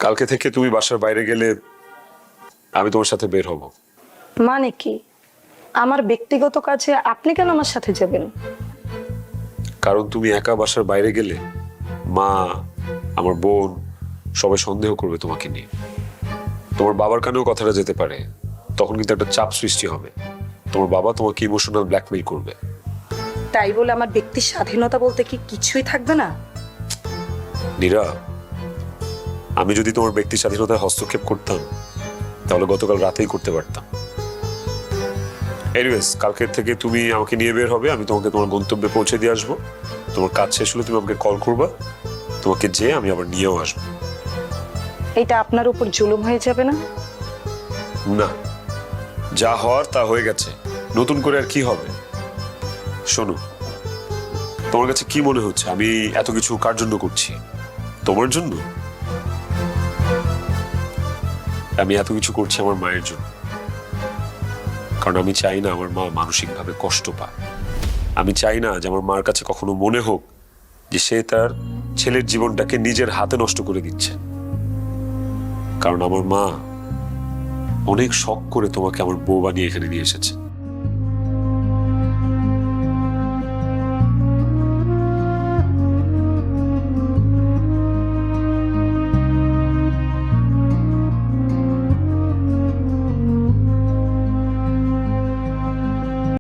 কালকে থেকে তুমি বাসার বাইরে গেলে আমি তোমার সাথে বের হব। মানে কি? আমার ব্যক্তিগত কাজে আপনি কেন আমার সাথে যাবেন? কারণ তুমি একা বাসার বাইরে গেলে মা, আমার বোন সবাই সন্দেহ করবে তোমাকে নিয়ে। তোমার বাবার কানেও কথাটা যেতে পারে, তখন কিন্তু একটা চাপ সৃষ্টি হবে। তোমার বাবা তোমাকে ইমোশনাল ব্ল্যাকমেইল করবে। তাই বলে আমার ব্যক্তির স্বাধীনতা বলতে কি কিছুই থাকবে না? নীরা, আমি যদি তোমার ব্যক্তি স্বাধীনতায় হস্তক্ষেপ করতাম তাহলে গতকাল রাতেই করতে পারতাম। এনিওয়েজ, কালকের থেকে তুমি আমাকে নিয়ে বের হবে, আমি তোমাকে তোমার গন্তব্যে পৌঁছে দিয়ে আসবো। তোমার কাজ শেষ হলে তুমি আমাকে কল করবা, তোমাকে যেয়ে আমি আবার নিয়েও আসবো। এটা আপনার উপর জুলুম হয়ে যাবে না? না, যা হওয়ার তা হয়ে গেছে, নতুন করে আর কি হবে? শোনো, তোমার কাছে কি মনে হচ্ছে আমি এত কিছু কার জন্য করছি? তোমার জন্য? আমি এত কিছু করছি আমার মায়ের জন্য। কারণ আমি চাই না আমার মা মানসিকভাবে কষ্ট পায়। আমি চাই না যে আমার মার কাছে কখনো মনে হোক যে সে তার ছেলের জীবনটাকে নিজের হাতে নষ্ট করে দিচ্ছে। কারণ আমার মা অনেক শখ করে তোমাকে আমার বউ বানিয়ে এখানে নিয়ে এসেছে।